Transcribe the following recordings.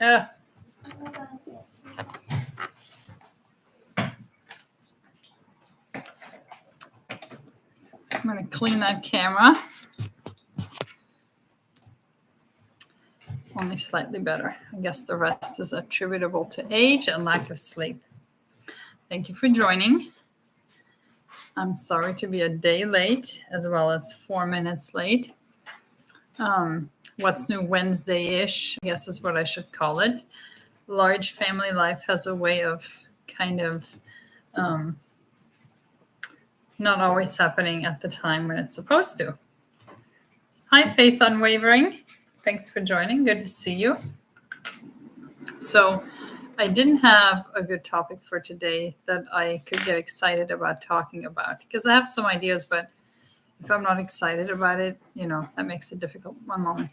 Yeah. I'm going to clean that camera. Only slightly better. I guess the rest is attributable to age and lack of sleep. Thank you for joining. I'm sorry to be a day late as well as 4 minutes late. What's New Wednesday-ish, I guess is what I should call it. Large family life has a way of kind of not always happening at the time when it's supposed to. Hi, Faith Unwavering. Thanks for joining. Good to see you. So I didn't have a good topic for today that I could get excited about talking about because I have some ideas, but if I'm not excited about it, that makes it difficult. One moment.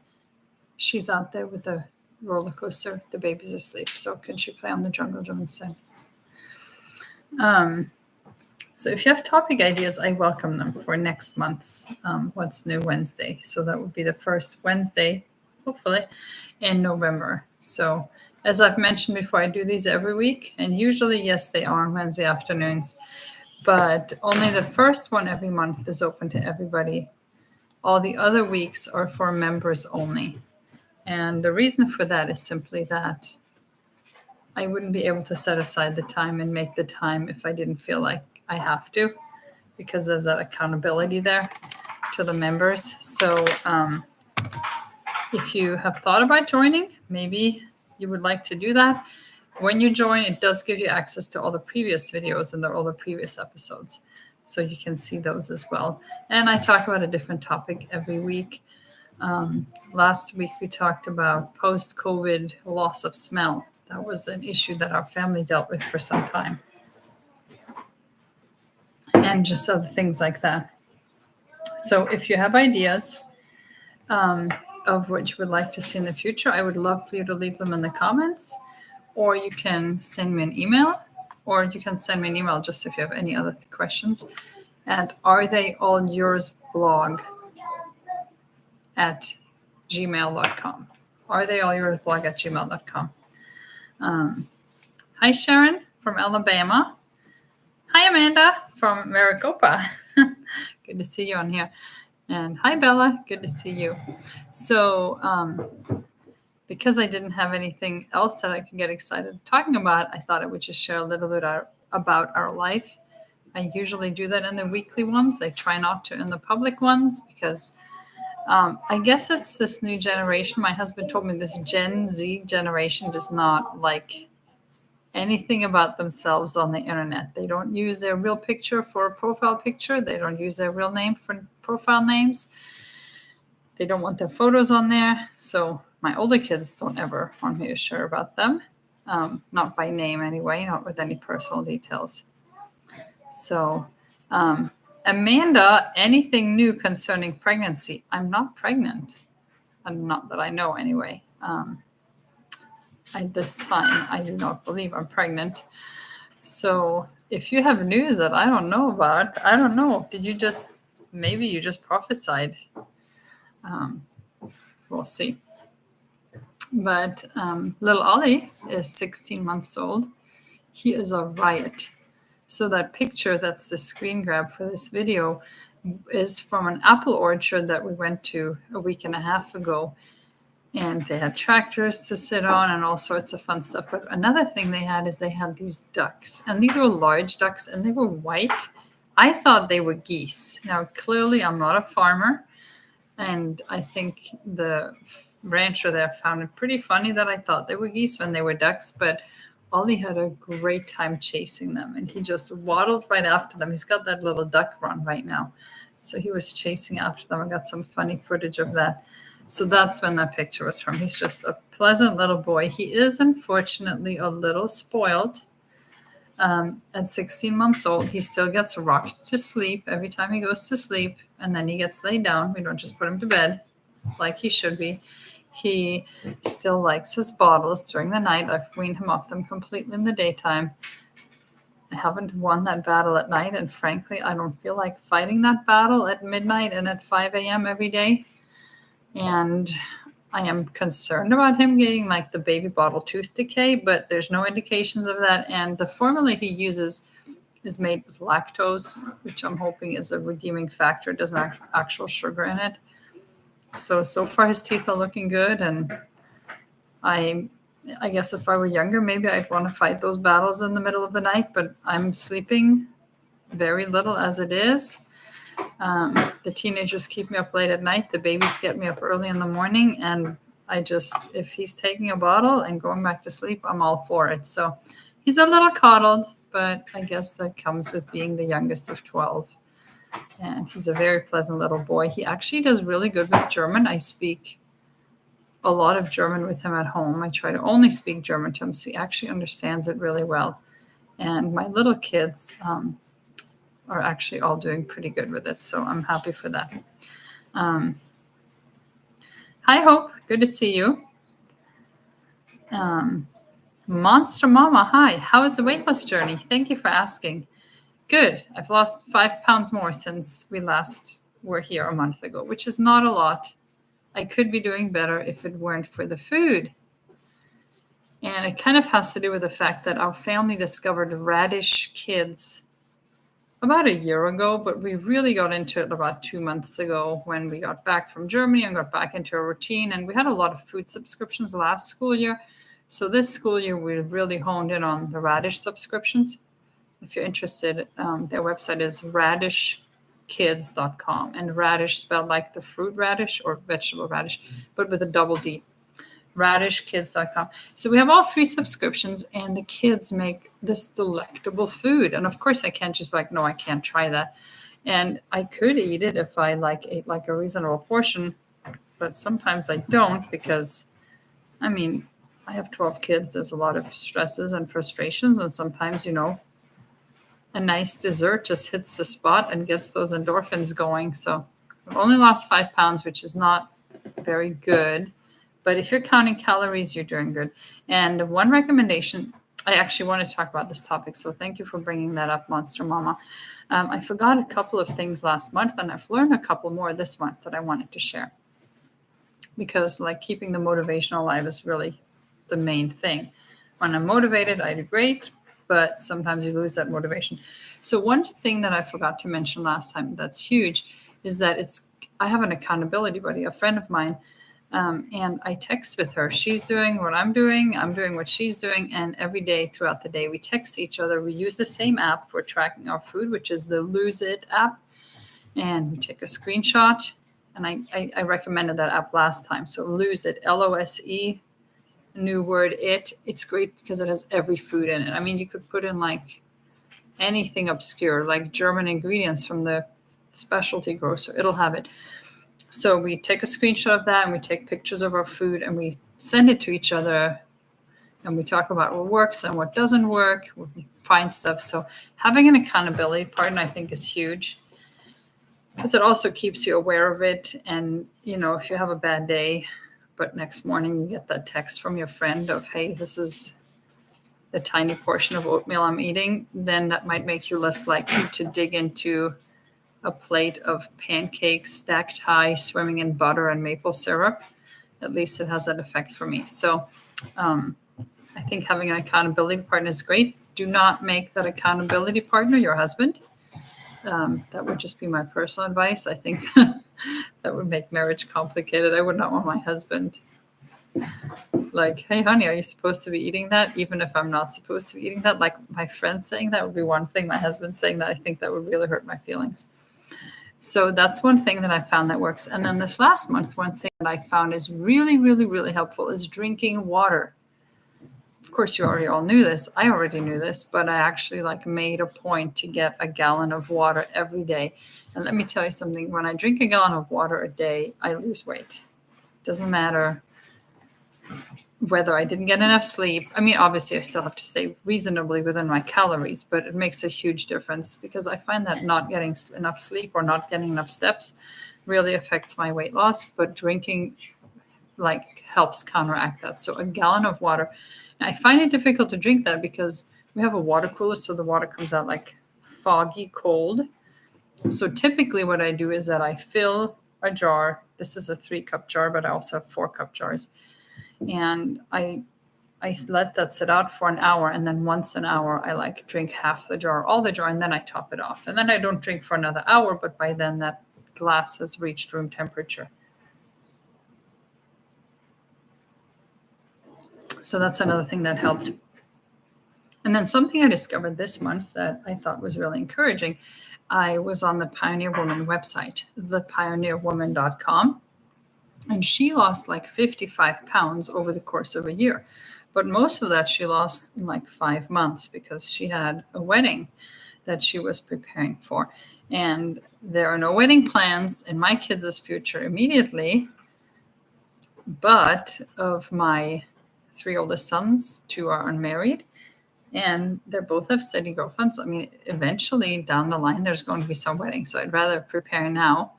She's out there with a roller coaster. The baby's asleep. So can she play on the jungle drum instead? So if you have topic ideas, I welcome them for next month's What's New Wednesday. So that would be the first Wednesday, hopefully, in November. So as I've mentioned before, I do these every week. And usually, yes, they are on Wednesday afternoons. But only the first one every month is open to everybody. All the other weeks are for members only. And the reason for that is simply that I wouldn't be able to set aside the time and make the time if I didn't feel like I have to, because there's that accountability there to the members. So if you have thought about joining, maybe you would like to do that. When you join, it does give you access to all the previous videos and all the previous episodes. So you can see those as well. And I talk about a different topic every week. Last week, we talked about post-COVID loss of smell. That was an issue that our family dealt with for some time. And just other things like that. So if you have ideas of what you would like to see in the future, I would love for you to leave them in the comments, or you can send me an email, or you can send me an email just if you have any other questions at aretheallyoursblog@gmail.com. aretheallyoursblog@gmail.com. Hi, Sharon from Alabama. Hi, Amanda from Maricopa. Good to see you on here. And hi, Bella. Good to see you. So because I didn't have anything else that I could get excited talking about, I thought I would just share a little bit about our life. I usually do that in the weekly ones. I try not to in the public ones because I guess it's this new generation. My husband told me this Gen Z generation does not like anything about themselves on the internet. They don't use their real picture for a profile picture. They don't use their real name for profile names. They don't want their photos on there. So my older kids don't ever want me to share about them. Not by name anyway, not with any personal details. So Amanda, anything new concerning pregnancy? I'm not pregnant. Not that I know anyway. At this time, I do not believe I'm pregnant. So if you have news that I don't know about, I don't know. Maybe you just prophesied. We'll see. But little Ollie is 16 months old. He is a riot. So that picture, that's the screen grab for this video, is from an apple orchard that we went to a week and a half ago. And they had tractors to sit on and all sorts of fun stuff. But another thing they had is they had these ducks. And these were large ducks, and they were white. I thought they were geese. Now, clearly, I'm not a farmer. And I think the rancher there found it pretty funny that I thought they were geese when they were ducks. But Ollie had a great time chasing them. And he just waddled right after them. He's got that little duck run right now. So he was chasing after them. I got some funny footage of that. So that's when that picture was from. He's just a pleasant little boy. He is unfortunately a little spoiled. At 16 months old, he still gets rocked to sleep every time he goes to sleep. And then he gets laid down. We don't just put him to bed like he should be. He still likes his bottles during the night. I've weaned him off them completely in the daytime. I haven't won that battle at night. And frankly, I don't feel like fighting that battle at midnight and at 5 a.m. every day. And I am concerned about him getting like the baby bottle tooth decay, but there's no indications of that. And the formula he uses is made with lactose, which I'm hoping is a redeeming factor. It doesn't have actual sugar in it. So far his teeth are looking good. And I guess if I were younger, maybe I'd want to fight those battles in the middle of the night, but I'm sleeping very little as it is. The teenagers keep me up late at night. The babies get me up early in the morning. And if he's taking a bottle and going back to sleep, I'm all for it. So he's a little coddled, but I guess that comes with being the youngest of 12. And he's a very pleasant little boy. He actually does really good with German. I speak a lot of German with him at home. I try to only speak German to him, so he actually understands it really well. And my little kids are actually all doing pretty good with it, so I'm happy for that. Hi, Hope. Good to see you. Monster Mama, hi. How is the weight loss journey? Thank you for asking. Good. I've lost 5 pounds more since we last were here a month ago, which is not a lot. I could be doing better if it weren't for the food. And it kind of has to do with the fact that our family discovered Radish Kids about a year ago, but we really got into it about 2 months ago when we got back from Germany and got back into a routine. And we had a lot of food subscriptions last school year. So this school year, we really honed in on the Radish subscriptions. If you're interested, their website is radishkids.com, and radish spelled like the fruit radish or vegetable radish, but with a double D. radishkids.com. So we have all 3 subscriptions, and the kids make this delectable food. And of course, I can't just be like, no, I can't try that. And I could eat it if I ate like a reasonable portion, but sometimes I don't because, I mean, I have 12 kids. There's a lot of stresses and frustrations, and sometimes, a nice dessert just hits the spot and gets those endorphins going. So I've only lost 5 pounds, which is not very good. But if you're counting calories, you're doing good. And one recommendation, I actually want to talk about this topic. So thank you for bringing that up, Monster Mama. I forgot a couple of things last month, and I've learned a couple more this month that I wanted to share. Because keeping the motivation alive is really the main thing. When I'm motivated, I do great. But sometimes you lose that motivation. So one thing that I forgot to mention last time that's huge is that I have an accountability buddy, a friend of mine, and I text with her. She's doing what I'm doing what she's doing, and every day throughout the day we text each other. We use the same app for tracking our food, which is the Lose It app, and we take a screenshot, and I recommended that app last time. So Lose It, LOSE. New word, it's great because it has every food in it. I mean, you could put in anything obscure, like German ingredients from the specialty grocer. It'll have it. So we take a screenshot of that, and we take pictures of our food, and we send it to each other, and we talk about what works and what doesn't work. We find stuff. So having an accountability partner, I think, is huge because it also keeps you aware of it. And if you have a bad day, but next morning you get that text from your friend of, hey, this is the tiny portion of oatmeal I'm eating, then that might make you less likely to dig into a plate of pancakes stacked high, swimming in butter and maple syrup. At least it has that effect for me. So I think having an accountability partner is great. Do not make that accountability partner your husband. That would just be my personal advice. I think that would make marriage complicated. I would not want my husband hey, honey, are you supposed to be eating that? Even if I'm not supposed to be eating that. Like my friend saying that would be one thing. My husband saying that, I think that would really hurt my feelings. So that's one thing that I found that works. And then this last month, one thing that I found is really, really, really helpful is drinking water. Of course, you already all knew this. I already knew this, but I actually made a point to get a gallon of water every day. And let me tell you something. When I drink a gallon of water a day, I lose weight. Doesn't matter whether I didn't get enough sleep. I mean, obviously, I still have to stay reasonably within my calories, but it makes a huge difference because I find that not getting enough sleep or not getting enough steps really affects my weight loss. But drinking helps counteract that. So a gallon of water. I find it difficult to drink that because we have a water cooler, so the water comes out foggy cold. So typically what I do is that I fill a jar. This is a 3-cup jar, but I also have 4-cup jars. And I let that sit out for an hour, and then once an hour I like drink half the jar, all the jar, and then I top it off. And then I don't drink for another hour, but by then that glass has reached room temperature. So that's another thing that helped. And then something I discovered this month that I thought was really encouraging. I was on the Pioneer Woman website, thepioneerwoman.com, and she lost like 55 pounds over the course of a year. But most of that she lost in like 5 months because she had a wedding that she was preparing for. And there are no wedding plans in my kids' future immediately, but of my 3 oldest sons, 2 are unmarried, and they both have steady girlfriends. I mean, eventually down the line, there's going to be some weddings. So I'd rather prepare now.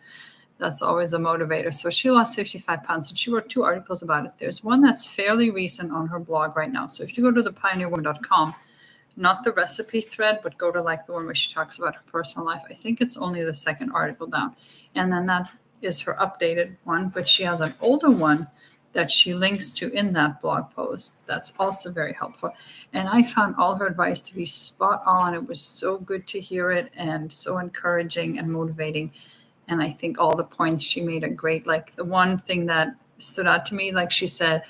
That's always a motivator. So she lost 55 pounds, and she wrote 2 articles about it. There's one that's fairly recent on her blog right now. So if you go to thepioneerwoman.com, not the recipe thread, but go to like the one where she talks about her personal life. I think it's only the 2nd article down. And then that is her updated one, but she has an older one that she links to in that blog post. That's also very helpful. And I found all her advice to be spot on. It was so good to hear it and so encouraging and motivating. And I think all the points she made are great. Like the one thing that stood out to me, like she said,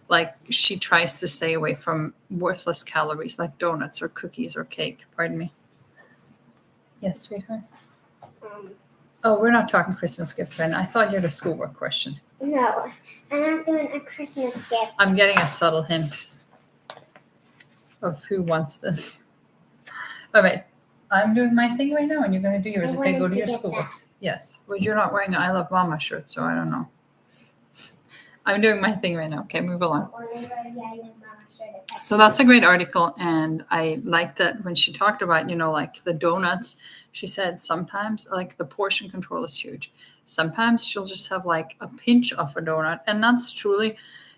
like she tries to stay away from worthless calories like donuts or cookies or cake. Pardon me. Yes, sweetheart? Oh, we're not talking Christmas gifts right now. I thought you had a schoolwork question. No, I'm not doing a Christmas gift. I'm getting a subtle hint of who wants this. All right. I'm doing my thing right now, and you're going to do yours. Okay, go to your schoolbooks. Yes. Well, you're not wearing an I Love Mama shirt, so I don't know. I'm doing my thing right now. Okay, move along. So that's a great article, and I like that when she talked about, like the donuts, she said sometimes like the portion control is huge. Sometimes she'll just have like a pinch of a donut, and that's truly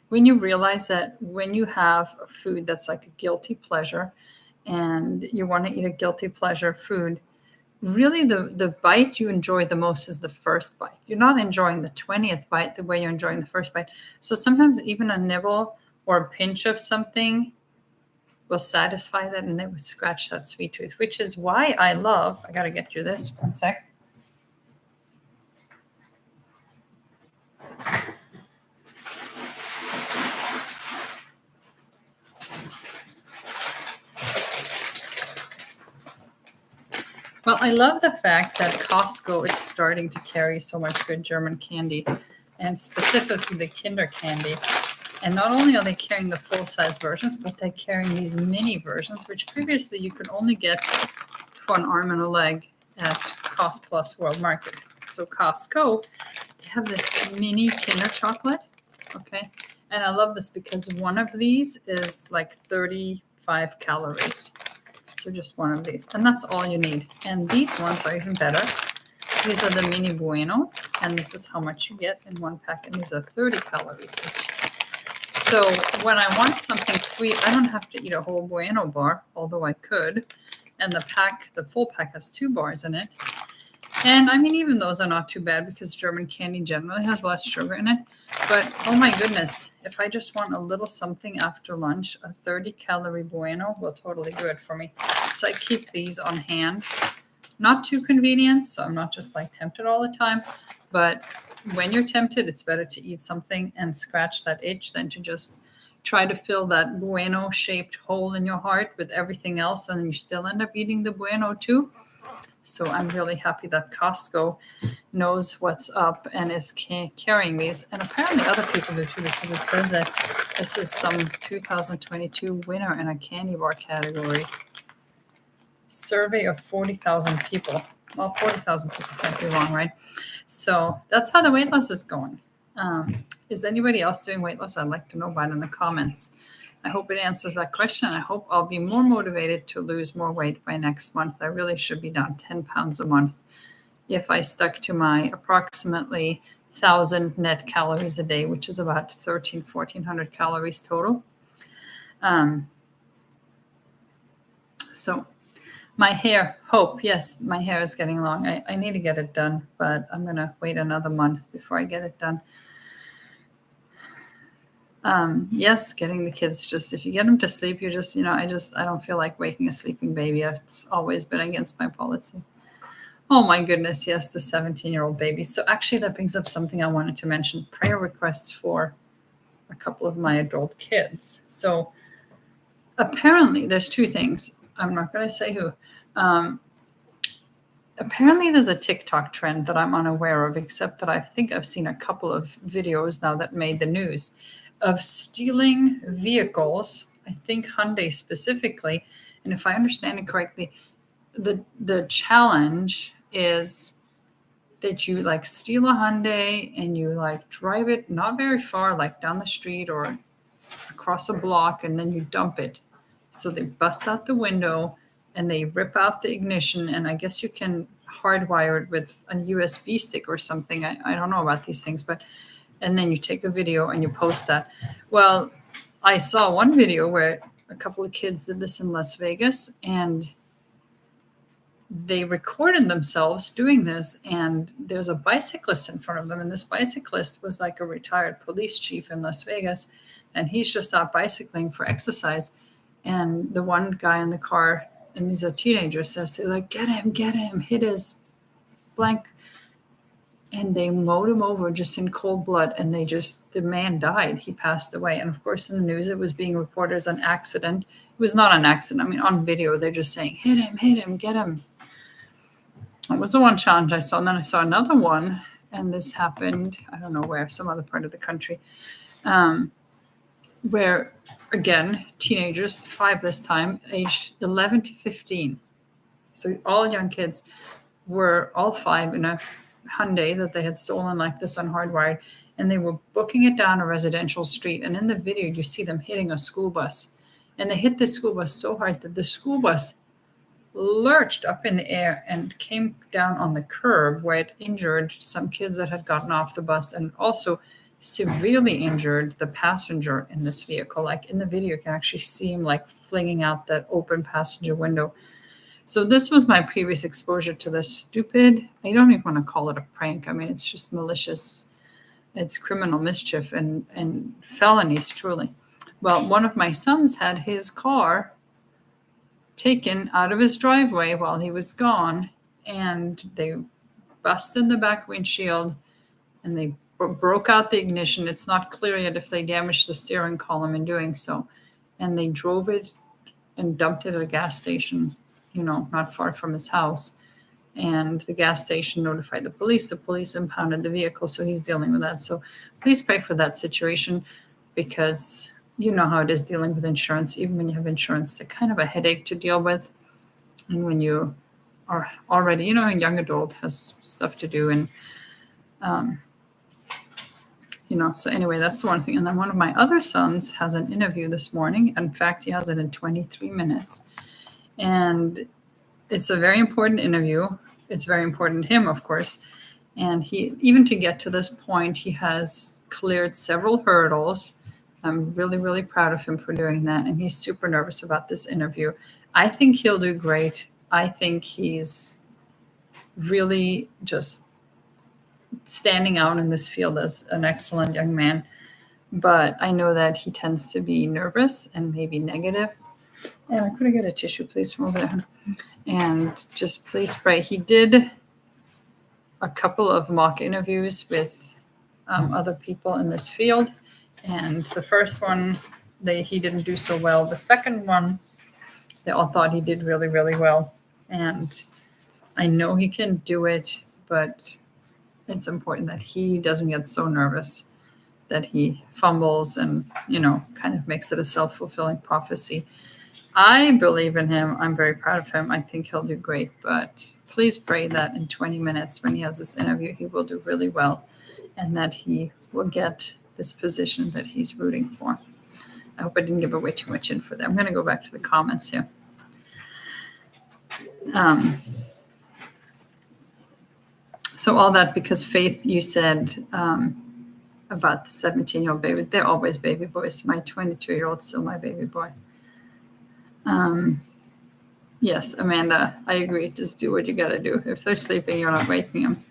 when you realize that when you have a food that's like a guilty pleasure and you want to eat a guilty pleasure food, really the bite you enjoy the most is the first bite. You're not enjoying the 20th bite the way you're enjoying the first bite. So sometimes even a nibble or a pinch of something will satisfy that, and they would scratch that sweet tooth, which is why I got to get you this, 1 sec. Well, I love the fact that Costco is starting to carry so much good German candy, and specifically the Kinder candy. And not only are they carrying the full-size versions, but they're carrying these mini versions, which previously you could only get for an arm and a leg at Cost Plus World Market. So Costco, they have this mini Kinder chocolate, okay? And I love this because one of these is like 35 calories. So just one of these, and that's all you need. And these ones are even better. These are the mini Bueno, and this is how much you get in one pack, and these are 30 calories each. So when I want something sweet, I don't have to eat a whole Bueno bar, although I could. And the full pack has 2 bars in it. And I mean, even those are not too bad because German candy generally has less sugar in it. But oh my goodness, if I just want a little something after lunch, a 30-calorie Bueno will totally do it for me. So I keep these on hand. Not too convenient, so I'm not just like tempted all the time. But when you're tempted, it's better to eat something and scratch that itch than to just try to fill that Bueno-shaped hole in your heart with everything else, and you still end up eating the Bueno too. So I'm really happy that Costco knows what's up and is carrying these. And apparently other people do too, because it says that this is some 2022 winner in a candy bar category. Survey of 40,000 people. Well, 40,000 people can't be wrong, right? So that's how the weight loss is going. Is anybody else doing weight loss? I'd like to know about it in the comments. I hope it answers that question. I hope I'll be more motivated to lose more weight by next month. I really should be down 10 pounds a month if I stuck to my approximately 1,000 net calories a day, which is about 1,400 calories total. So My hair, Hope, yes, my hair is getting long. I need to get it done, but I'm going to wait another month before I get it done. Yes, getting the kids, just if you get them to sleep, you're just, I don't feel like waking a sleeping baby. It's always been against my policy. Oh my goodness, yes, the 17-year-old baby. So actually that brings up something I wanted to mention, prayer requests for a couple of my adult kids. So apparently there's two things. I'm not going to say who. Apparently there's a TikTok trend that I'm unaware of, except that I think I've seen a couple of videos now that made the news of stealing vehicles, I think Hyundai specifically. And if I understand it correctly, the challenge is that you like steal a Hyundai and you like drive it not very far, like down the street or across a block, and then you dump it. So they bust out the window and they rip out the ignition, and I guess you can hardwire it with a USB stick or something. I don't know about these things, but and then you take a video and you post that. Well, I saw one video where a couple of kids did this in Las Vegas, and they recorded themselves doing this, and there's a bicyclist in front of them, and this bicyclist was like a retired police chief in Las Vegas, and he's just out bicycling for exercise. And the one guy in the car, and he's a teenager, says, they're like, get him, hit his blank. And they mowed him over just in cold blood, and the man died. He passed away. And of course, in the news, it was being reported as an accident. It was not an accident. I mean, on video, they're just saying, hit him, get him. It was the one challenge I saw. And then I saw another one, and this happened, I don't know where, some other part of the country, where, again, teenagers, 5 this time, aged 11 to 15. So all young kids were all 5 in a Hyundai that they had stolen like this unhardwired, and they were booking it down a residential street. And in the video, you see them hitting a school bus. And they hit the school bus so hard that the school bus lurched up in the air and came down on the curb, where it injured some kids that had gotten off the bus, and also severely injured the passenger in this vehicle. Like in the video, you can actually see him like flinging out that open passenger window. So this was my previous exposure to this stupid, I don't even want to call it a prank. I mean, it's just malicious. It's criminal mischief and felonies, truly. Well, one of my sons had his car taken out of his driveway while he was gone, and they busted the back windshield and they broke out the ignition. It's not clear yet if they damaged the steering column in doing so. And they drove it and dumped it at a gas station, not far from his house. And the gas station notified the police. The police impounded the vehicle, so he's dealing with that. So please pray for that situation, because you know how it is dealing with insurance. Even when you have insurance, they're kind of a headache to deal with. And when you are already, a young adult has stuff to do. And, so anyway, that's the one thing. And then one of my other sons has an interview this morning. In fact, he has it in 23 minutes. And it's a very important interview. It's very important to him, of course. And he, even to get to this point, he has cleared several hurdles. I'm really, really proud of him for doing that. And he's super nervous about this interview. I think he'll do great. I think he's really just standing out in this field as an excellent young man. But I know that he tends to be nervous and maybe negative. And could I get a tissue, please, from over there? And just please pray. He did a couple of mock interviews with other people in this field. And the first one, he didn't do so well. The second one, they all thought he did really, really well. And I know he can do it, but it's important that he doesn't get so nervous that he fumbles and, kind of makes it a self-fulfilling prophecy. I believe in him. I'm very proud of him. I think he'll do great. But please pray that in 20 minutes when he has this interview, he will do really well and that he will get this position that he's rooting for. I hope I didn't give away too much info there. I'm going to go back to the comments here. So all that because Faith, you said about the 17-year-old baby. They're always baby boys. My 22-year-old's still my baby boy. Yes, Amanda, I agree. Just do what you got to do. If they're sleeping, you're not waking them.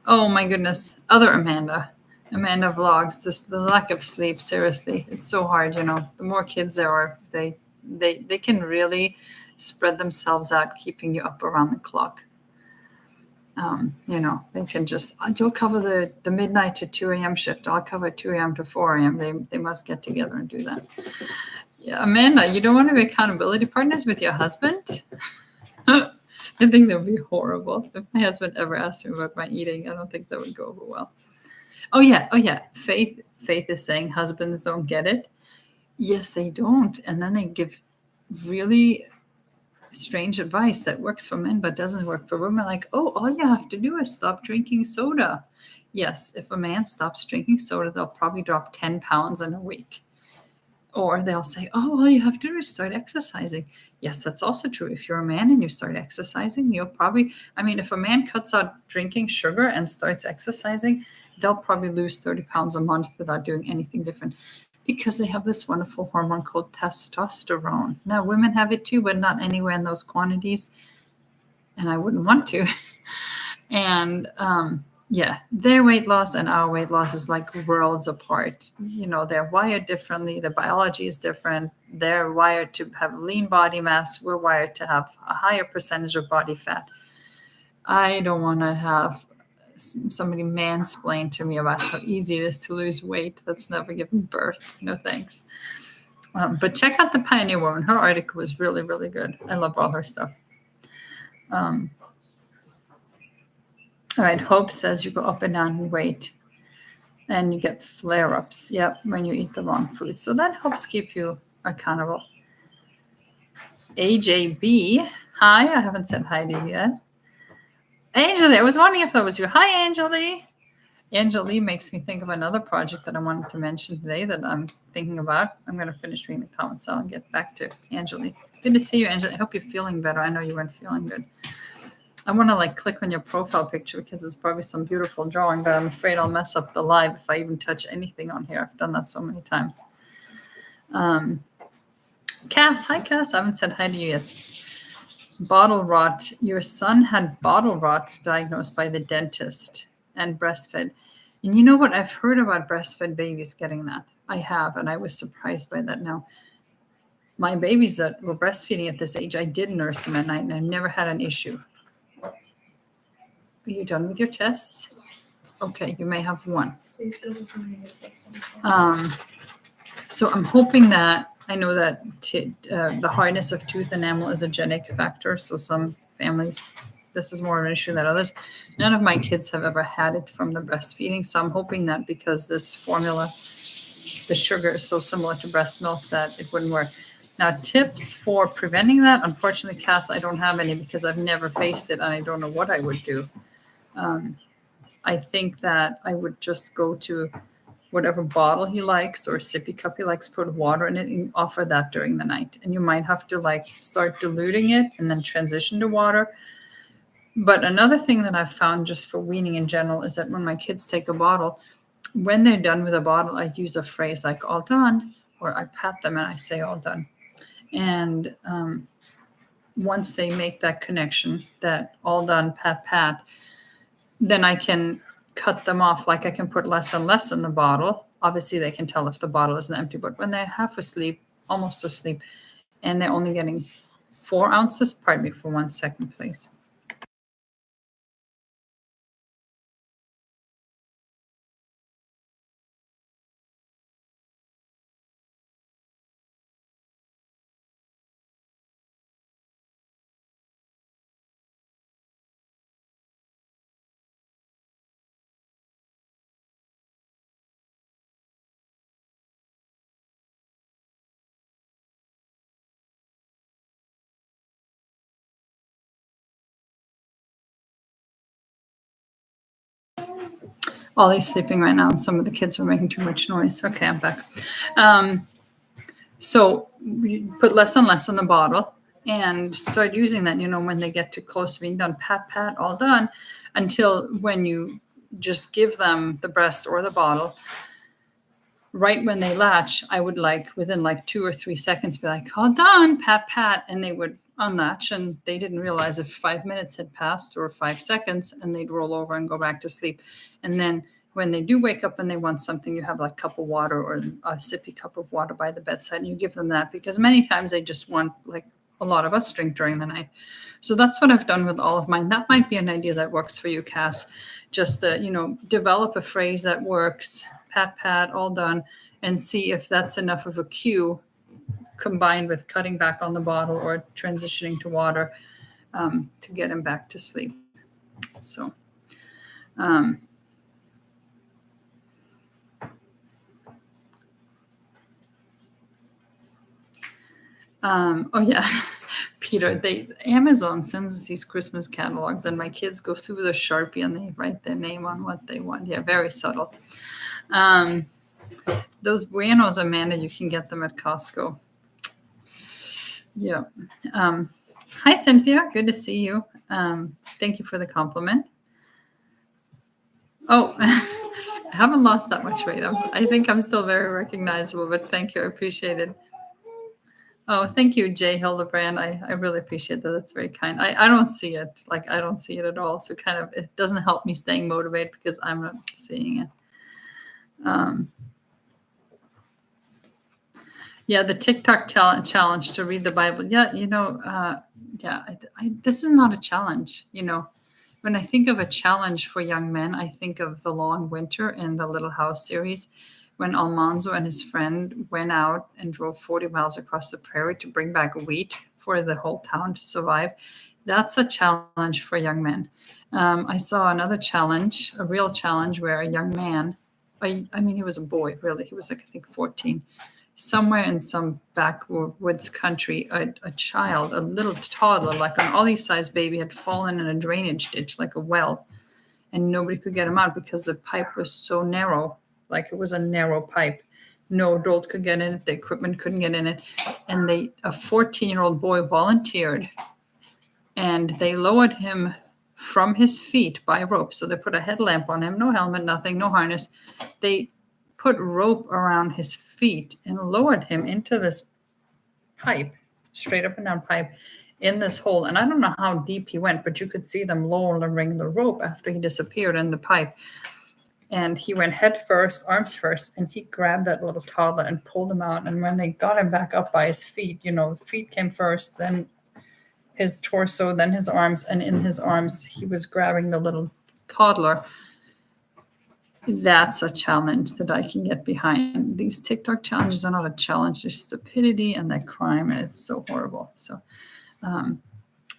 Oh my goodness, other Amanda. Amanda vlogs. This the lack of sleep. Seriously, it's so hard. You know, the more kids there are, they can really spread themselves out, keeping you up around the clock. You know, they can just you'll cover the midnight to 2 a.m. shift. I'll cover 2 a.m. to 4 a.m. They must get together and do that. Yeah, Amanda, you don't want to be accountability partners with your husband? I think that would be horrible. If my husband ever asked me about my eating, I don't think that would go over well. Oh yeah. Faith is saying husbands don't get it. Yes, they don't. And then they give really strange advice that works for men but doesn't work for women. Like, oh, all you have to do is stop drinking soda. Yes, if a man stops drinking soda, they'll probably drop 10 pounds in a week. Or they'll say, oh, all you have to do is start exercising. Yes, that's also true. If you're a man and you start exercising, you'll probably, I mean, if a man cuts out drinking sugar and starts exercising, they'll probably lose 30 pounds a month without doing anything different because they have this wonderful hormone called testosterone. Now, women have it too, but not anywhere in those quantities. And I wouldn't want to. And yeah, their weight loss and our weight loss is like worlds apart. You know, they're wired differently. The biology is different. They're wired to have lean body mass. We're wired to have a higher percentage of body fat. I don't want to have somebody mansplain to me about how easy it is to lose weight that's never given birth. No thanks. But check out the Pioneer Woman. Her article was really, really good. I love all her stuff. All right, Hope says you go up and down in weight and you get flare-ups, yep, when you eat the wrong food. So that helps keep you accountable. AJB, hi, I haven't said hi to you yet. Angeli, I was wondering if that was you. Hi, Angeli. Angeli makes me think of another project that I wanted to mention today that I'm thinking about. I'm going to finish reading the comments. So I'll get back to Angeli. Good to see you, Angeli. I hope you're feeling better. I know you weren't feeling good. I want to click on your profile picture because it's probably some beautiful drawing, but I'm afraid I'll mess up the live if I even touch anything on here. I've done that so many times. Cass, hi Cass. I haven't said hi to you yet. Bottle rot. Your son had bottle rot diagnosed by the dentist and breastfed. And you know what? I've heard about breastfed babies getting that. I have, and I was surprised by that. Now, my babies that were breastfeeding at this age, I did nurse them at night, and I never had an issue. Are you done with your tests? Yes. Okay, you may have one. Please go with my mistakes. So I'm hoping that, I know that the hardness of tooth enamel is a genetic factor. So some families, this is more of an issue than others. None of my kids have ever had it from the breastfeeding. So I'm hoping that because this formula, the sugar is so similar to breast milk, that it wouldn't work. Now, tips for preventing that. Unfortunately, Cass, I don't have any because I've never faced it and I don't know what I would do. I think that I would just go to whatever bottle he likes or sippy cup he likes, put water in it and offer that during the night. And you might have to start diluting it and then transition to water. But another thing that I've found just for weaning in general is that when my kids take a bottle, when they're done with a bottle, I use a phrase like all done, or I pat them and I say all done. And once they make that connection, that all done, pat, then I can cut them off. I can put less and less in the bottle. Obviously, they can tell if the bottle isn't empty, but when they're half asleep, almost asleep, and they're only getting 4 ounces, pardon me for 1 second, please. Ollie's sleeping right now, and some of the kids are making too much noise. Okay, I'm back. So we put less and less in the bottle and start using that, when they get too close to being done, pat, all done, until when you just give them the breast or the bottle, right when they latch, I would within 2 or 3 seconds be like, all done, pat, pat. And they would unlatch, and they didn't realize if 5 minutes had passed or 5 seconds, and they'd roll over and go back to sleep. And then when they do wake up and they want something, you have a cup of water or a sippy cup of water by the bedside, and you give them that, because many times they just want, a lot of us drink during the night. So that's what I've done with all of mine. That might be an idea that works for you, Cass. Just develop a phrase that works, pat, pat, all done, and see if that's enough of a cue, combined with cutting back on the bottle or transitioning to water, to get him back to sleep. So, oh yeah, Peter, Amazon sends us these Christmas catalogs, and my kids go through the Sharpie and they write their name on what they want. Yeah, very subtle. Those Buenos, Amanda, you can get them at Costco. Yeah. Hi, Cynthia. Good to see you. Thank you for the compliment. Oh, I haven't lost that much weight. I think I'm still very recognizable, but thank you. I appreciate it. Oh, thank you, Jay Hildebrand. I really appreciate that. That's very kind. I don't see it. I don't see it at all. So it doesn't help me staying motivated because I'm not seeing it. Yeah, the TikTok challenge to read the Bible. Yeah, this is not a challenge. When I think of a challenge for young men, I think of The Long Winter in the Little House series, when Almanzo and his friend went out and drove 40 miles across the prairie to bring back wheat for the whole town to survive. That's a challenge for young men. I saw another challenge, a real challenge, where a young man, he was a boy, really. He was I think 14. Somewhere in some backwoods country, a child, a little toddler, like an Ollie-sized baby, had fallen in a drainage ditch, like a well, and nobody could get him out because the pipe was so narrow. It was a narrow pipe. No adult could get in it. The equipment couldn't get in it. And a 14-year-old boy volunteered, and they lowered him from his feet by rope. So they put a headlamp on him, no helmet, nothing, no harness. They put rope around his feet and lowered him into this pipe, straight up and down pipe, in this hole. And I don't know how deep he went, but you could see them lowering the rope after he disappeared in the pipe. And he went head first, arms first, and he grabbed that little toddler and pulled him out. And when they got him back up by his feet, feet came first, then his torso, then his arms, and in his arms, he was grabbing the little toddler. That's a challenge that I can get behind. These TikTok challenges are not a challenge. They're stupidity and they're crime, and it's so horrible. So,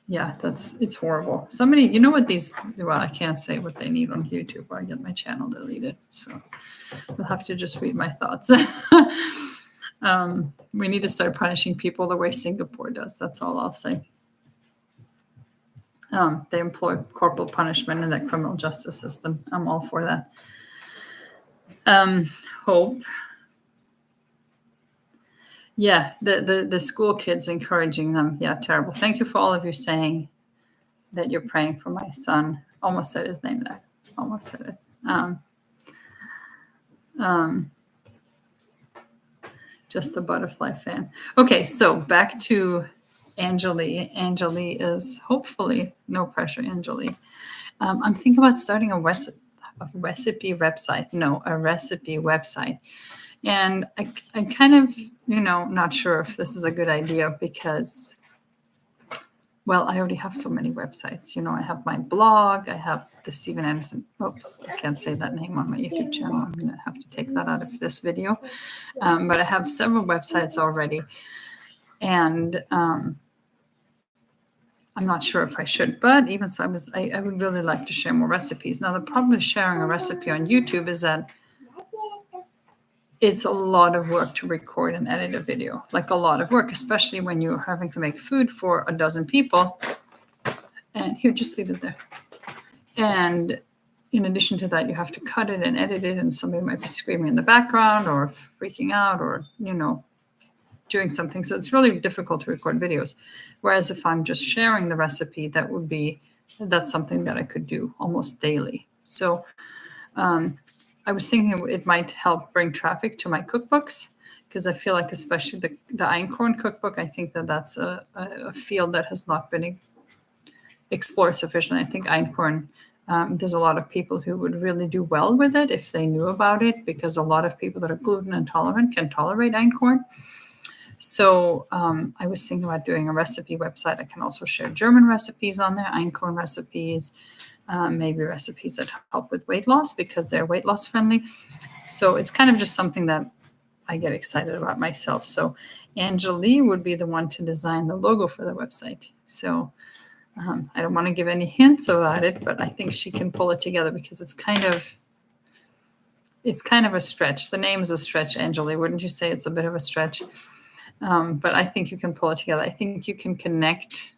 it's horrible. Somebody, I can't say what they need on YouTube or I get my channel deleted. So you'll have to just read my thoughts. We need to start punishing people the way Singapore does. That's all I'll say. They employ corporal punishment in that criminal justice system. I'm all for that. Hope. Yeah, the school kids encouraging them. Yeah, terrible. Thank you for all of you saying that you're praying for my son. Almost said his name there. Almost said it. Just a butterfly fan. Okay, so back to Anjali. Anjali is hopefully, no pressure, Anjali. I'm thinking about starting a recipe website. No, a recipe website. And I'm kind of, not sure if this is a good idea because, well, I already have so many websites. I have my blog. I have the Steven Anderson. Oops, I can't say that name on my YouTube channel. I'm going to have to take that out of this video. But I have several websites already. And I'm not sure if I should, but even so, I would really like to share more recipes. Now, the problem with sharing a recipe on YouTube is that it's a lot of work to record and edit a video, like a lot of work, especially when you're having to make food for a dozen people. And here, just leave it there. And in addition to that, you have to cut it and edit it, and somebody might be screaming in the background or freaking out or, doing something. So it's really difficult to record videos. Whereas if I'm just sharing the recipe, that's something that I could do almost daily. So I was thinking it might help bring traffic to my cookbooks, because I feel like especially the einkorn cookbook, I think that's a field that has not been explored sufficiently. I think einkorn, there's a lot of people who would really do well with it if they knew about it, because a lot of people that are gluten intolerant can tolerate einkorn. So I was thinking about doing a recipe website. I can also share German recipes on there, einkorn recipes, maybe recipes that help with weight loss because they're weight loss friendly. So it's kind of just something that I get excited about myself. So Angela would be the one to design the logo for the website. So I don't want to give any hints about it, but I think she can pull it together, because it's kind of a stretch. The name is a stretch, Angela. Wouldn't you say it's a bit of a stretch? But I think you can pull it together. I think you can connect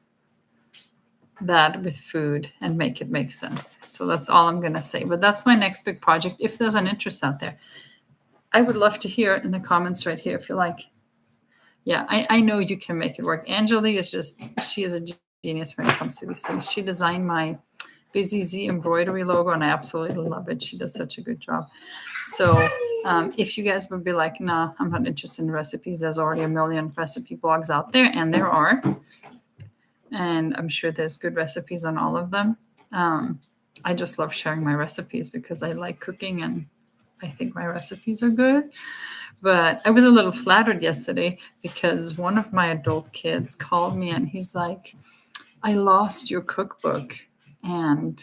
that with food and make it make sense. So that's all I'm going to say. But that's my next big project. If there's an interest out there, I would love to hear in the comments right here if you like. Yeah, I know you can make it work. Angela is she is a genius when it comes to these things. She designed my Busy Z embroidery logo, and I absolutely love it. She does such a good job. So if you guys would be like, nah, I'm not interested in recipes, there's already a million recipe blogs out there, and there are. And I'm sure there's good recipes on all of them. I just love sharing my recipes because I like cooking and I think my recipes are good. But I was a little flattered yesterday because one of my adult kids called me and he's like, I lost your cookbook, and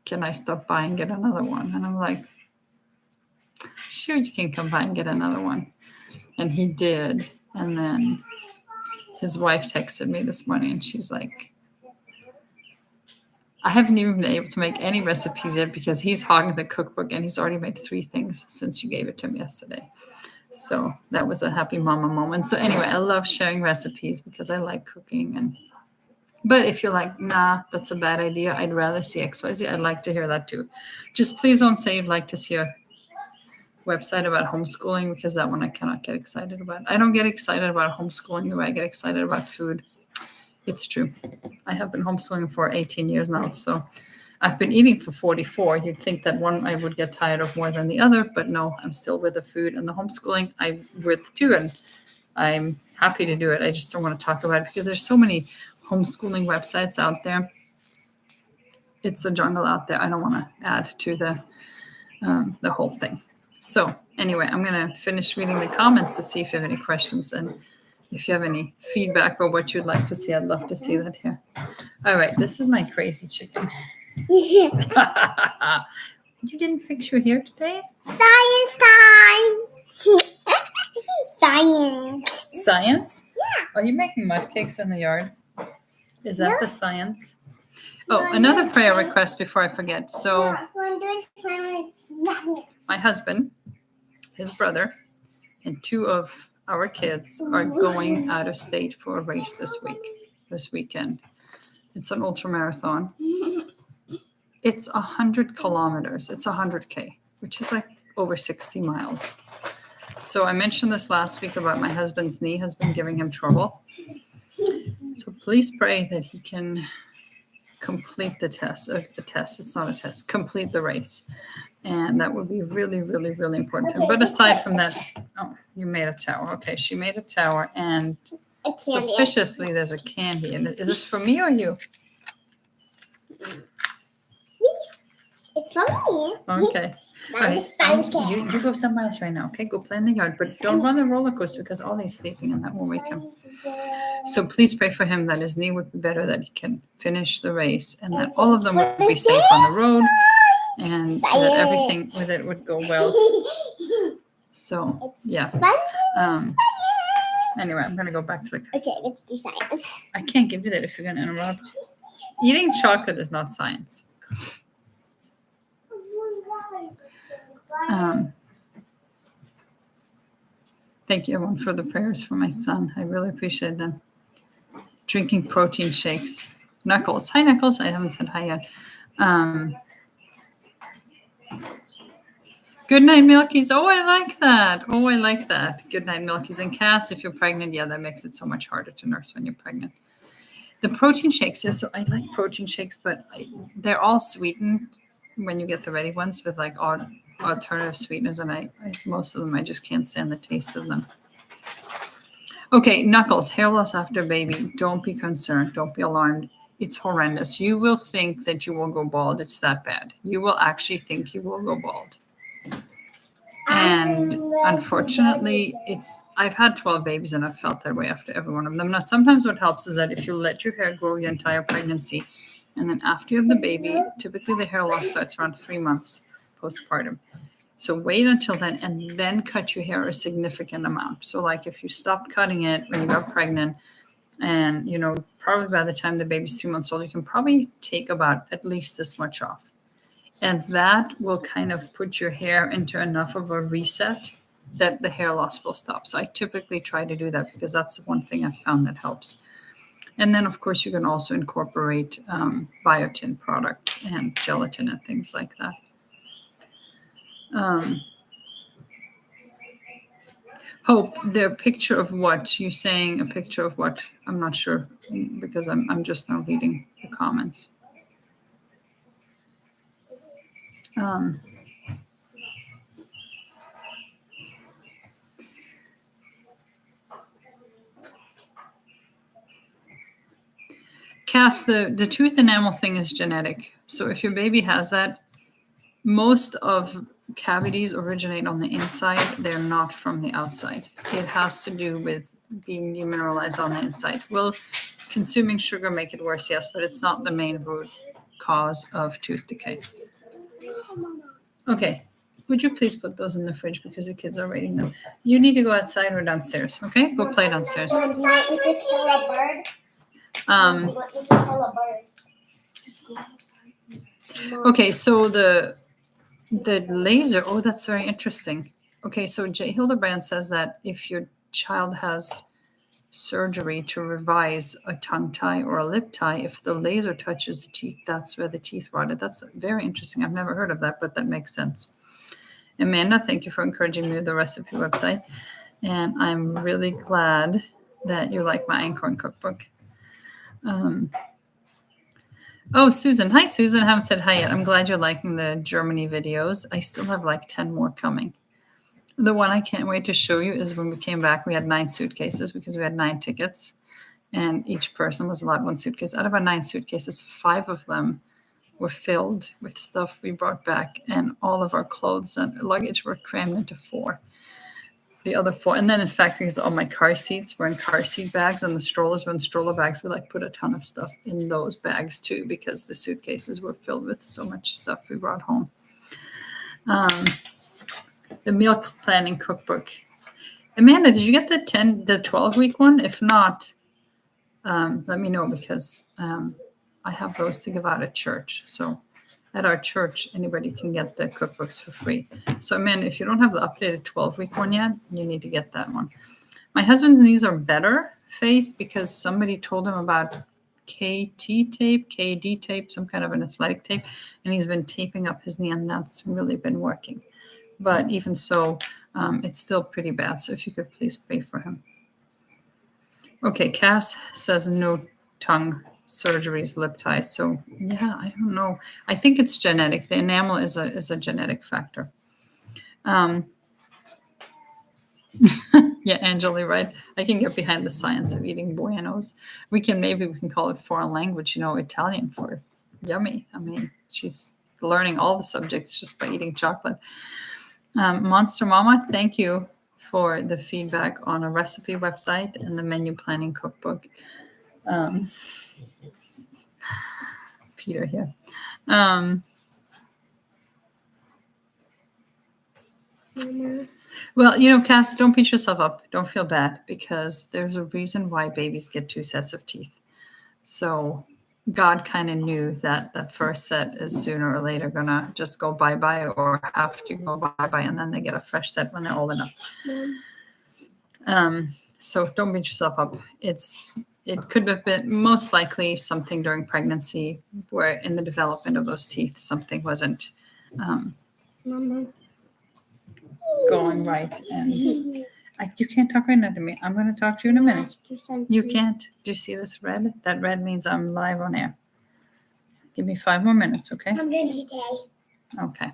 can I stop by and get another one? And I'm like, sure, you can come by and get another one. And he did. And then his wife texted me this morning and she's like, I haven't even been able to make any recipes yet because he's hogging the cookbook and he's already made 3 things since you gave it to him yesterday. So that was a happy mama moment. So anyway, I love sharing recipes because I like cooking. But if you're like, nah, that's a bad idea, I'd rather see XYZ, I'd like to hear that too. Just please don't say you'd like to see a website about homeschooling, because that one I cannot get excited about. I don't get excited about homeschooling the way I get excited about food. It's true. I have been homeschooling for 18 years now, so I've been eating for 44. You'd think that one I would get tired of more than the other, but no, I'm still with the food and the homeschooling. I'm with too, and I'm happy to do it. I just don't want to talk about it because there's so many homeschooling websites out there. It's a jungle out there. I don't want to add to the whole thing. So anyway, I'm going to finish reading the comments to see if you have any questions. And if you have any feedback or what you'd like to see, I'd love to see that here. All right, this is my crazy chicken. You didn't fix your hair today? Science time! Science. Science? Yeah. Are you making mud cakes in the yard? Is that the science? Oh, No, another no, prayer science. request before I forget. So Yeah, I'm doing science. my husband, his brother, and 2 of our kids are going out of state for a race this weekend. It's an ultra marathon. It's 100 kilometers. It's 100K, which is like over 60 miles. So I mentioned this last week about my husband's knee has been giving him trouble. So please pray that he can complete the test. It's not a test. Complete the race. And that would be really, really, really important to him. But aside from that, oh, you made a tower. Okay, she made a tower. And suspiciously, there's a candy. And is this for me or you? It's from me. Okay. All right. You go somewhere else right now. Okay, go play in the yard. But don't run the roller coaster because Ollie's sleeping and that will wake him. So please pray for him that his knee would be better, that he can finish the race, and that all of them would be safe on the road, and that everything with it would go well. So yeah. Anyway, I'm gonna go back to the car. Okay, let's do science. I can't give you that if you're gonna interrupt. Eating chocolate is not science. Thank you, everyone, for the prayers for my son. I really appreciate them. Drinking protein shakes. Knuckles. Hi, Knuckles. I haven't said hi yet. Good night, Milkies. Oh, I like that. Good night, Milkies. And Cass, if you're pregnant, yeah, that makes it so much harder to nurse when you're pregnant. The protein shakes, so I like protein shakes, but they're all sweetened when you get the ready ones with like alternative sweeteners, and most of them I just can't stand the taste of them. Okay, Knuckles, hair loss after baby. Don't be concerned. Don't be alarmed. It's horrendous. You will think that you will go bald. It's that bad. You will actually think you will go bald. And unfortunately, I've had 12 babies and I've felt that way after every one of them. Now, sometimes what helps is that if you let your hair grow your entire pregnancy, and then after you have the baby, typically the hair loss starts around 3 months postpartum. So wait until then and then cut your hair a significant amount. So like if you stopped cutting it when you got pregnant and, probably by the time the baby's 3 months old, you can probably take about at least this much off. And that will kind of put your hair into enough of a reset that the hair loss will stop. So I typically try to do that because that's the one thing I've found that helps. And then, of course, you can also incorporate biotin products and gelatin and things like that. Hope, the picture of what? You're saying a picture of what? I'm not sure because I'm just now reading the comments. Cass, the tooth enamel thing is genetic. So if your baby has that, most of cavities originate on the inside. They're not from the outside. It has to do with being demineralized on the inside. Will consuming sugar make it worse? Yes, but it's not the main root cause of tooth decay. Okay. Would you please put those in the fridge because the kids are raiding them? You need to go outside or downstairs, okay? Go play downstairs. Okay, so the laser, oh, that's very interesting. Okay, so J. Hildebrand says that if your child has surgery to revise a tongue tie or a lip tie, if the laser touches the teeth, that's where the teeth rotted. That's very interesting. I've never heard of that, but that makes sense. Amanda, thank you for encouraging me with the recipe website. And I'm really glad that you like my Einkorn cookbook. Oh, Susan. Hi, Susan. I haven't said hi yet. I'm glad you're liking the Germany videos. I still have like 10 more coming. The one I can't wait to show you is when we came back, we had 9 suitcases because we had 9 tickets. And each person was allowed 1 suitcase. Out of our 9 suitcases, 5 of them were filled with stuff we brought back. And all of our clothes and luggage were crammed into 4. The other 4, and then in fact, because all my car seats were in car seat bags and the strollers were in stroller bags, we like put a ton of stuff in those bags too because the suitcases were filled with so much stuff we brought home. The meal planning cookbook. Amanda, did you get the 12-week one? If not, let me know because I have those to give out at church. So at our church, anybody can get the cookbooks for free. So, Amanda, if you don't have the updated 12-week one yet, you need to get that one. My husband's knees are better, Faith, because somebody told him about KD tape, some kind of an athletic tape, and he's been taping up his knee, and that's really been working. But even so, it's still pretty bad. So if you could please pray for him. Okay, Cass says no tongue surgeries, lip ties. So yeah, I don't know. I think it's genetic. The enamel is a genetic factor. Yeah, Angela, right? I can get behind the science of eating buenos. Maybe we can call it foreign language, Italian for yummy. I mean, she's learning all the subjects just by eating chocolate. Monster Mama, thank you for the feedback on a recipe website and the menu planning cookbook. Peter here. Well, Cass, don't beat yourself up. Don't feel bad because there's a reason why babies get 2 sets of teeth. So God kind of knew that first set is sooner or later going to just go bye-bye or have to go bye-bye, and then they get a fresh set when they're old enough. So don't beat yourself up. It could have been most likely something during pregnancy where in the development of those teeth, something wasn't going right. And you can't talk right now to me. I'm going to talk to you in a minute. You can't. Do you see this red? That red means I'm live on air. Give me 5 more minutes, okay? I'm ready today. Okay.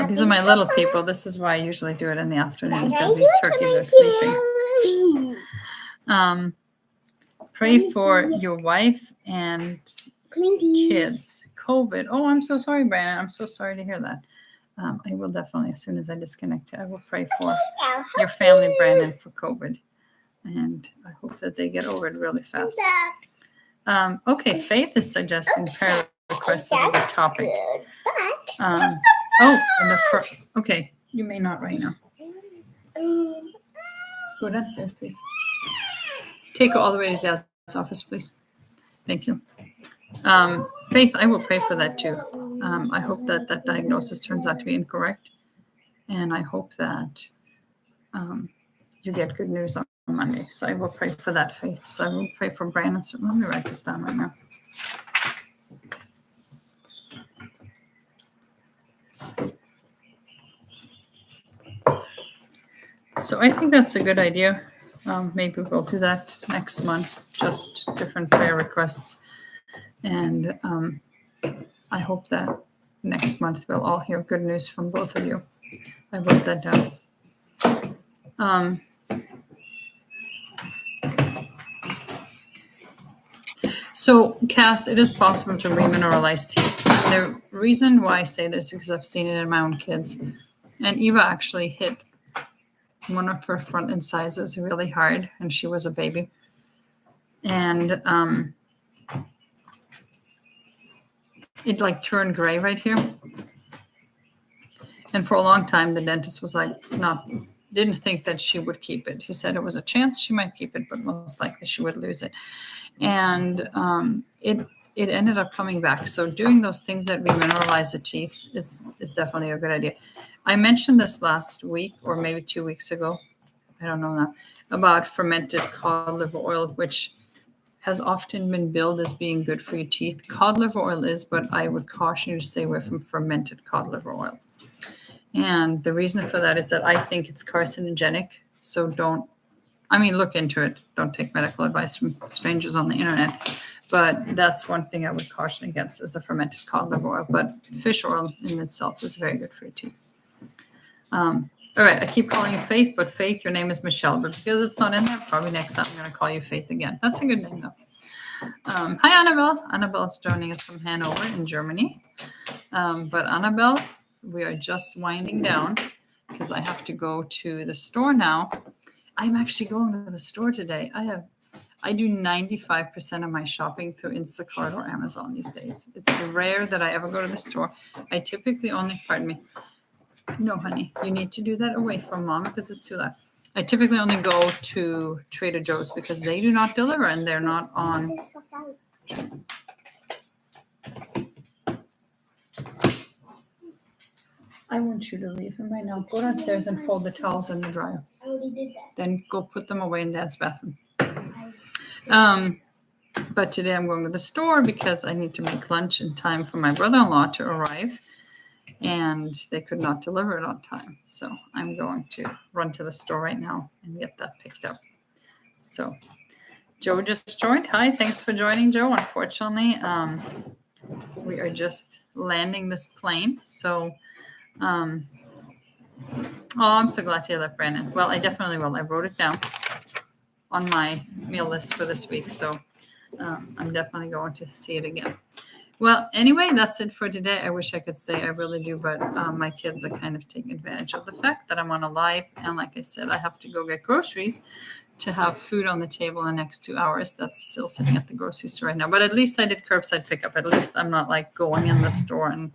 These are my little people. This is why I usually do it in the afternoon That's because right, these you turkeys come are in sleeping. here. Pray Let me for see. your wife and Clinky. kids. COVID. Oh, I'm so sorry, Brandon. I'm so sorry to hear that. I will definitely, as soon as I disconnect, I will pray for your family, Brandon, for COVID. And I hope that they get over it really fast. Okay, Faith is suggesting prayer requests as a good topic. And the first, okay, you may not right now. Go downstairs, please. Take her all the way to Dad's office, please. Thank you. Faith, I will pray for that too. I hope that that diagnosis turns out to be incorrect. And I hope that you get good news on Monday. So I will pray for that, Faith. So I will pray for Brandon. So let me write this down right now. So I think that's a good idea. Maybe we'll do that next month, just different prayer requests. And I hope that next month we'll all hear good news from both of you. I wrote that down. So, Cass, it is possible to remineralize teeth. The reason why I say this is because I've seen it in my own kids. And Eva actually hit one of her front incisors really hard, and she was a baby. And it like turned gray right here. And for a long time, the dentist was like, didn't think that she would keep it. He said it was a chance she might keep it, but most likely she would lose it. And it ended up coming back. So doing those things that remineralize the teeth is definitely a good idea. I mentioned this last week or maybe 2 weeks ago. I don't know now, about fermented cod liver oil, which has often been billed as being good for your teeth. Cod liver oil is, but I would caution you to stay away from fermented cod liver oil. And the reason for that is that I think it's carcinogenic. So look into it. Don't take medical advice from strangers on the internet. But that's one thing I would caution against is the fermented cod liver oil. But fish oil in itself is very good for your teeth. All right, I keep calling you Faith, but Faith, your name is Michelle. But because it's not in there, probably next time I'm going to call you Faith again. That's a good name, though. Hi, Annabelle. Annabelle's joining us from Hanover in Germany. But Annabelle, we are just winding down because I have to go to the store now. I'm actually going to the store today. I do 95% of my shopping through Instacart or Amazon these days. It's rare that I ever go to the store. I typically only, pardon me. No, honey, you need to do that away from Mom because it's too loud. I typically only go to Trader Joe's because they do not deliver and they're not on. I want you to leave him right now. Go downstairs and fold the towels in the dryer. I already did that. Then go put them away in Dad's bathroom. But today I'm going to the store because I need to make lunch in time for my brother-in-law to arrive. And they could not deliver it on time. So I'm going to run to the store right now and get that picked up. So Joe just joined. Hi, thanks for joining, Joe. Unfortunately, we are just landing this plane. So, I'm so glad to hear that, Brandon. Well, I definitely will. I wrote it down on my meal list for this week. So I'm definitely going to see it again. Well, anyway, that's it for today. I wish I could stay. I really do. But my kids are kind of taking advantage of the fact that I'm on a live. And like I said, I have to go get groceries to have food on the table in the next 2 hours. That's still sitting at the grocery store right now. But at least I did curbside pickup. At least I'm not like going in the store and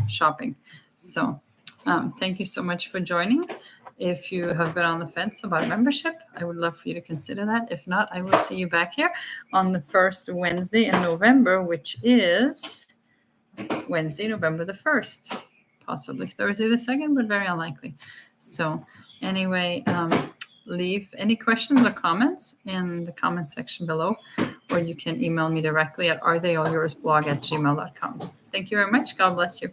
shopping. So thank you so much for joining. If you have been on the fence about membership, I would love for you to consider that. If not, I will see you back here on the first Wednesday in November, which is Wednesday, November the 1st, possibly Thursday the 2nd, but very unlikely. So anyway, leave any questions or comments in the comment section below, or you can email me directly at aretheallyoursblog@gmail.com. Thank you very much. God bless you.